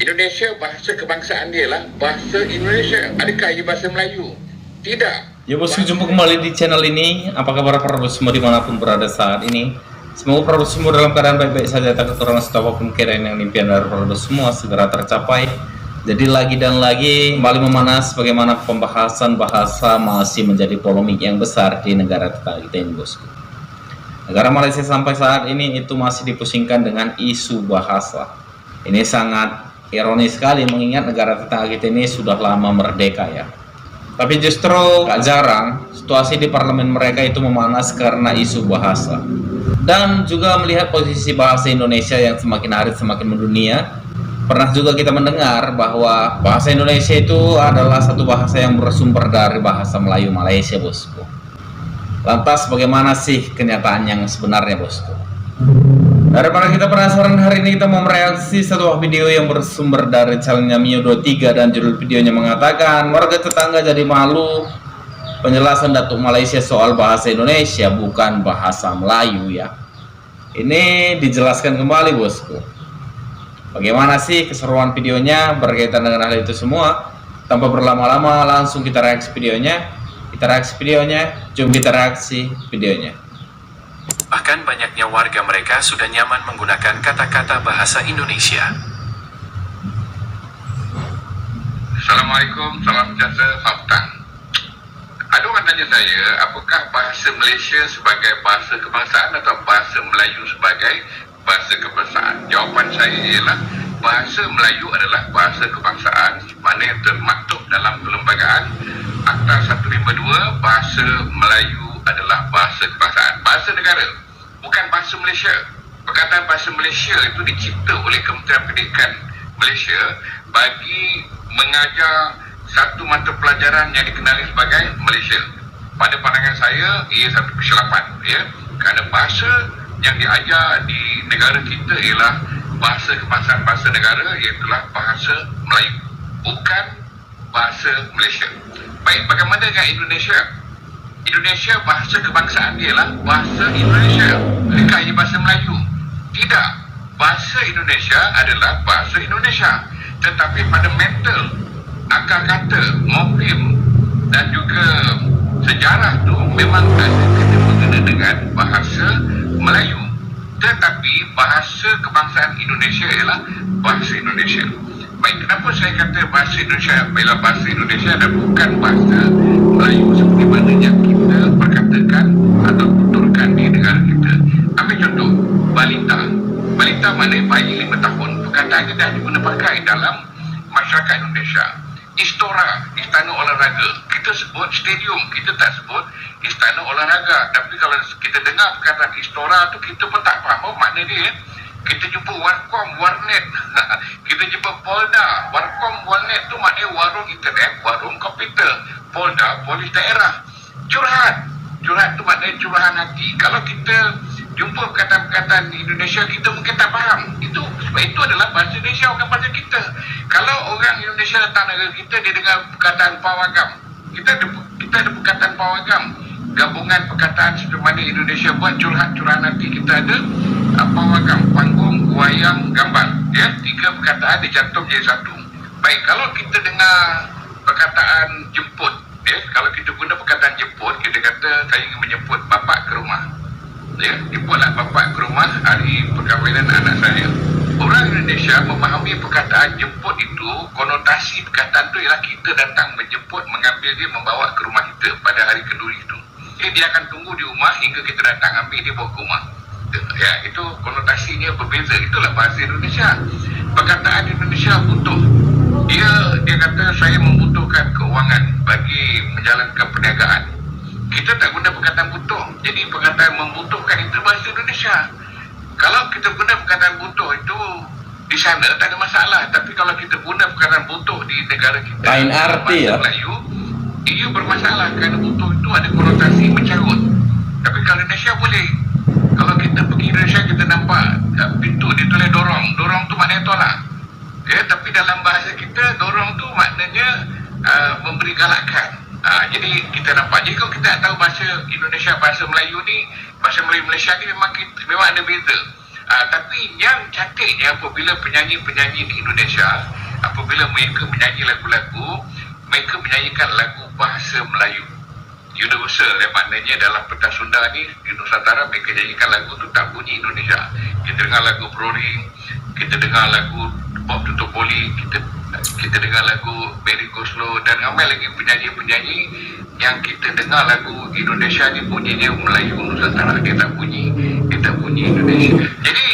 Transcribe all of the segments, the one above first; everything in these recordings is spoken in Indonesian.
Indonesia bahasa kebangsaan dia lah bahasa Indonesia. Adakah ia bahasa Melayu? Tidak. Ya bosku, jumpa kembali di channel ini. Apa kabar para bos semua dimanapun berada saat ini? Semoga para bos semua dalam keadaan baik-baik saja, tak kekurangan serta apapun kiraan yang impian dari para bos semua segera tercapai. Jadi lagi dan lagi kembali memanas bagaimana pembahasan bahasa masih menjadi polemik yang besar di negara tetangga kita ini bosku. Negara Malaysia sampai saat ini itu masih dipusingkan dengan isu bahasa. Ini sangat ironis sekali mengingat negara tetangga kita ini sudah lama merdeka ya. Tapi justru gak jarang situasi di parlemen mereka itu memanas karena isu bahasa. Dan juga melihat posisi bahasa Indonesia yang semakin hari semakin mendunia. Pernah juga kita mendengar bahwa bahasa Indonesia itu adalah satu bahasa yang bersumber dari bahasa Melayu Malaysia bosku. Lantas bagaimana sih kenyataan yang sebenarnya bosku? Daripada kita penasaran, hari ini kita mau mereaksi sebuah video yang bersumber dari channelnya Mio23 dan judul videonya mengatakan warga tetangga jadi malu penjelasan Datuk Malaysia soal bahasa Indonesia bukan bahasa Melayu ya. Ini dijelaskan kembali bosku. Bagaimana sih keseruan videonya berkaitan dengan hal itu semua? Tanpa berlama-lama langsung kita reaksi videonya. Jom kita reaksi videonya. Bahkan banyaknya warga mereka sudah nyaman menggunakan kata-kata bahasa Indonesia. Assalamualaikum, salam sejahtera, selamat petang. Ada orang tanya saya, apakah bahasa Malaysia sebagai bahasa kebangsaan atau bahasa Melayu sebagai bahasa kebangsaan? Jawapan saya ialah bahasa Melayu adalah bahasa kebangsaan, mana yang termaktub dalam perlembagaan Akta 152. Bahasa Melayu adalah bahasa kebangsaan, bahasa negara, bukan bahasa Malaysia. Perkataan bahasa Malaysia itu dicipta oleh Kementerian Pendidikan Malaysia bagi mengajar satu mata pelajaran yang dikenali sebagai Malaysia. Pada pandangan saya, ia satu kesilapan ya, kerana bahasa yang diajar di negara kita ialah bahasa kebangsaan, bahasa negara, iaitu bahasa Melayu, bukan bahasa Malaysia. Baik, bagaimana dengan Indonesia? Indonesia bahasa kebangsaan dia lah bahasa Indonesia. Adakah ia bahasa Melayu? Tidak. Bahasa Indonesia adalah bahasa Indonesia. Tetapi pada mental, akar kata, morfem dan juga sejarah tu memang ada kena-mengena dengan bahasa Melayu. Tetapi bahasa kebangsaan Indonesia ialah bahasa Indonesia. Baik, kenapa saya kata bahasa Indonesia ialah bahasa Indonesia dan bukan bahasa Melayu seperti mana yang kita perkatakan atau tuturkan di negara kita? Ambil contoh, balita. Balita mana bayi 5 tahun. Perkataannya dah diguna pakai dalam masyarakat Indonesia. Istora, istana olahraga. Kita sebut stadium, kita tak sebut istana olahraga. Tapi kalau kita dengar perkataan istora tu, kita pun tak faham makna dia. Kita jumpa warkom, warnet. Kita jumpa polda. Warkom, warnet tu maknanya warung internet, warung komputer. Polda, polis daerah. Curhat. Curhat tu maknanya curahan hati. Kalau kita jumpa perkataan-perkataan di Indonesia, kita mungkin tak faham. Itu sebab itu adalah bahasa Indonesia, bukan bahasa kita. Kalau orang Indonesia datang negara kita, dia dengar perkataan pawagam. Kita ada perkataan pawagam, gabungan perkataan seperti mana Indonesia buat curahan hati. Kita ada pawagam, panggung, wayang, gambar. Ya, 3 perkataan dicantum jadi satu. Baik, kalau kita dengar perkataan jemput, ya, kalau kita guna perkataan jemput, kita kata saya ingin menjemput bapak ke rumah. Ya, jemputlah bapak ke rumah hari perkahwinan anak saya. Orang Indonesia memahami perkataan jemput itu, konotasi perkataan itu ialah kita datang menjemput, mengambil dia, membawa ke rumah kita pada hari kenduri itu. Jadi dia akan tunggu di rumah hingga kita datang ambil dia bawa ke rumah. Ya, itu konotasinya berbeza. Itulah bahasa Indonesia. Perkataan Indonesia butuh. Dia kata saya membutuhkan keuangan bagi menjalankan perniagaan. Kita tak guna perkataan butuh. Jadi perkataan membutuhkan itu bahasa Indonesia. Kalau kita guna perkataan butuh itu di sana tak ada masalah. Tapi kalau kita guna perkataan butuh di negara kita, lain arti ya, Melayu, ia bermasalah kerana butuh itu ada konotasi mencarut. Tapi kalau Indonesia boleh. Kalau kita pergi Indonesia, kita nampak pintu ditulis dorong. Dorong tu maknanya tolak. Ya, tapi dalam bahasa kita, dorong tu maknanya memberi galakan. Jadi kita nampak. Jadi kalau kita tahu bahasa Indonesia, bahasa Melayu ni, bahasa Melayu Malaysia ni memang ada beza. Tapi yang cantiknya apabila penyanyi-penyanyi di Indonesia, apabila mereka menyanyi lagu-lagu, mereka menyanyikan lagu bahasa Melayu universal, maknanya dalam pentas Sunda ni di Nusantara mereka nyanyikan lagu tu tak bunyi Indonesia. Kita dengar lagu Brolin, kita dengar lagu Bob Tutup Boli, kita dengar lagu Mary Go Slow, dan ramai lagi penyanyi-penyanyi yang kita dengar lagu Indonesia ni bunyinya Melayu Nusantara, dia tak bunyi Indonesia. Jadi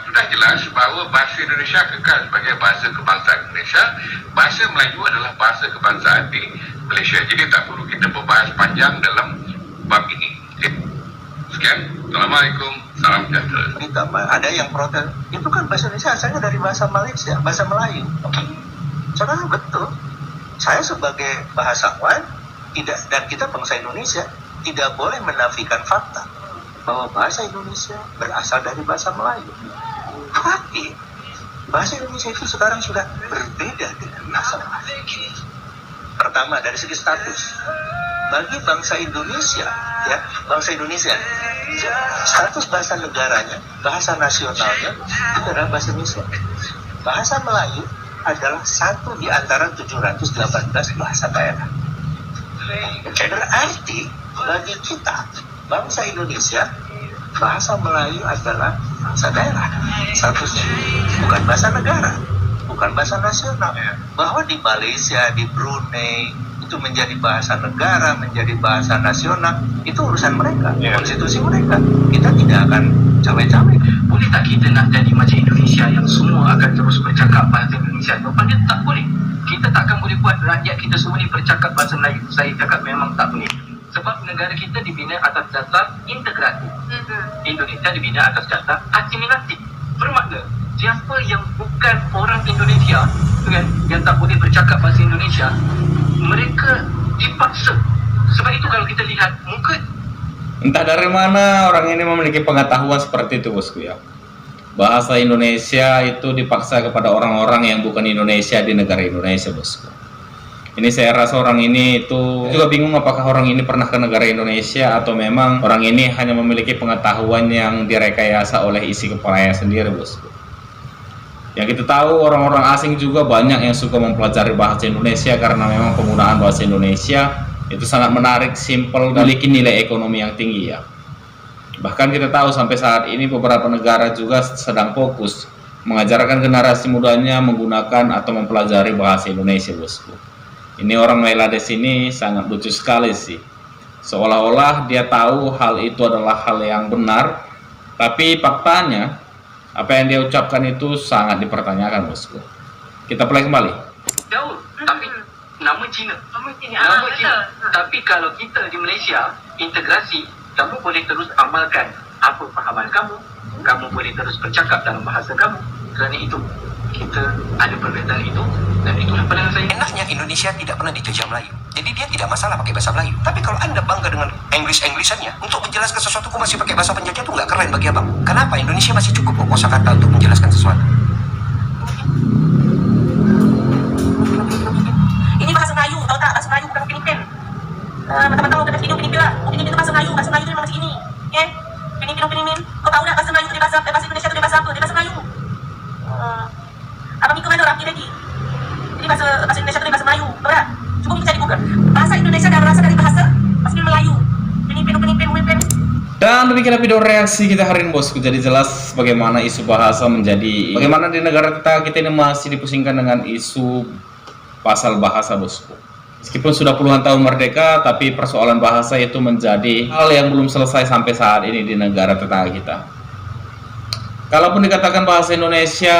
sudah jelas bahawa bahasa Indonesia kekal sebagai bahasa kebangsaan Indonesia. Bahasa Melayu adalah bahasa kebangsaan di Malaysia. Jadi tak perlu kita berbahas panjang dalam bab ini. Sekian. Assalamualaikum. Salam sejahtera. Ada yang protes, itu kan bahasa Indonesia asalnya dari bahasa Malaysia, bahasa Melayu. Saudara, betul. Saya sebagai bahasawan tidak, dan kita bangsa Indonesia tidak boleh menafikan fakta bahwa bahasa Indonesia berasal dari bahasa Melayu. Tapi bahasa Indonesia itu sekarang sudah berbeda dengan bahasa Melayu. Pertama, dari segi status, bagi bangsa Indonesia, ya, bangsa Indonesia, status bahasa negaranya, bahasa nasionalnya itu adalah bahasa Indonesia. Bahasa Melayu adalah satu di antara 718 bahasa daerah. Berarti bagi kita, bangsa Indonesia, bahasa Melayu adalah bahasa daerah, statusnya bukan bahasa negara, bukan bahasa nasional. Bahwa di Malaysia, di Brunei itu menjadi bahasa negara, menjadi bahasa nasional, itu urusan mereka, konstitusi mereka. Kita tidak akan cawe-cawe. Boleh tak kita nak jadi macam Indonesia yang semua akan terus bercakap bahasa Indonesia? Jawapannya tak boleh. Kita takkan boleh buat rakyat kita semua ni bercakap bahasa Melayu. Saya cakap memang tak boleh. Sebab negara kita dibina atas dasar integratif. Indonesia dibina atas dasar asimilatif. Bermakna siapa yang bukan orang Indonesia, kan, yang tak boleh bercakap bahasa Indonesia, mereka dipaksa. Sebab itu kalau kita lihat muka, Entah dari mana orang ini memiliki pengetahuan seperti itu, bosku ya. Bahasa Indonesia itu dipaksa kepada orang-orang yang bukan Indonesia di negara Indonesia, bosku. Ini saya rasa orang ini itu juga bingung apakah orang ini pernah ke negara Indonesia atau memang orang ini hanya memiliki pengetahuan yang direkayasa oleh isi kepalanya sendiri, bosku. Yang kita tahu orang-orang asing juga banyak yang suka mempelajari bahasa Indonesia karena memang penggunaan bahasa Indonesia itu sangat menarik, simpel, dan memiliki nilai ekonomi yang tinggi ya. Bahkan kita tahu sampai saat ini beberapa negara juga sedang fokus mengajarkan generasi mudanya menggunakan atau mempelajari bahasa Indonesia, bosku. Ini orang Bangladesh ini sangat lucu sekali sih. Seolah-olah dia tahu hal itu adalah hal yang benar, tapi faktanya apa yang dia ucapkan itu sangat dipertanyakan, bosku. Kita play kembali. jauh. Tapi nama Cina. Nama Cina. Tapi kalau kita di Malaysia integrasi, kamu boleh terus amalkan apa fahaman kamu. Kamu boleh terus bercakap dalam bahasa kamu. Kerana itu kita ada perbezaan itu, dan itulah pandangan saya. Enaknya Indonesia tidak pernah dijajah Melayu, jadi dia tidak masalah pakai bahasa Melayu. Tapi kalau Anda bangga dengan English-Englishannya untuk menjelaskan sesuatu, kok masih pakai bahasa penjajah, itu nggak keren bagi abang. Kenapa? Indonesia masih cukup kok kosakata untuk menjelaskan sesuatu. Ini bahasa Melayu, tahu tak? Bahasa Melayu bukan Filipin. Teman-teman tahu kena video Filipin lah. Filipin itu bahasa Melayu itu memang macam ini. Okay? Filipin. Kau tahu tak bahasa Melayu itu bahasa Indonesia itu bahasa apa? Dia bahasa Melayu. Abang Mika mana orang lagi? Jadi bahasa Indonesia itu bahasa Melayu. Tahu tak? Cuba kita cari Google. Bahasa Indonesia dan berasal dari bahasa Melayu. Filipin. Dan demikian video reaksi kita hari ini, bosku. Jadi jelas bagaimana isu bahasa menjadi, bagaimana di negara kita ini masih dipusingkan dengan isu pasal bahasa, bosku. Meskipun sudah puluhan tahun merdeka, tapi persoalan bahasa itu menjadi hal yang belum selesai sampai saat ini di negara tetangga kita. Kalaupun dikatakan bahasa Indonesia,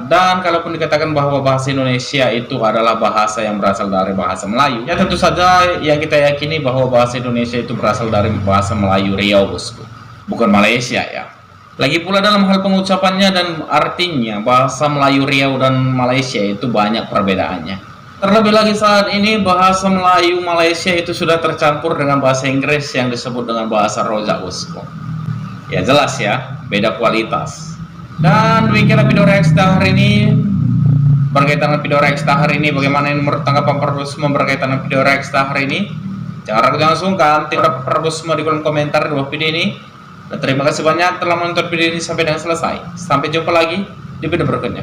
dan kalaupun dikatakan bahwa bahasa Indonesia itu adalah bahasa yang berasal dari bahasa Melayu, ya tentu saja yang kita yakini bahwa bahasa Indonesia itu berasal dari bahasa Melayu Riau, bosku, bukan Malaysia ya. Lagi pula dalam hal pengucapannya dan artinya, bahasa Melayu Riau dan Malaysia itu banyak perbedaannya. Terlebih lagi saat ini bahasa Melayu Malaysia itu sudah tercampur dengan bahasa Inggris yang disebut dengan bahasa rojak, bosku. Ya jelas ya, beda kualitas. Dan demikianlah video reaksi hari ini. Berkaitan dengan video reaksi hari ini, bagaimana ini menurut tanggapan Prabowo semua berkaitan dengan video reaksi hari ini? Jangan ragu, jangan sungkan, tinggal Prabowo semua di kolom komentar di bawah video ini. Dan terima kasih banyak telah menonton video ini sampai dengan selesai. Sampai jumpa lagi di video berikutnya.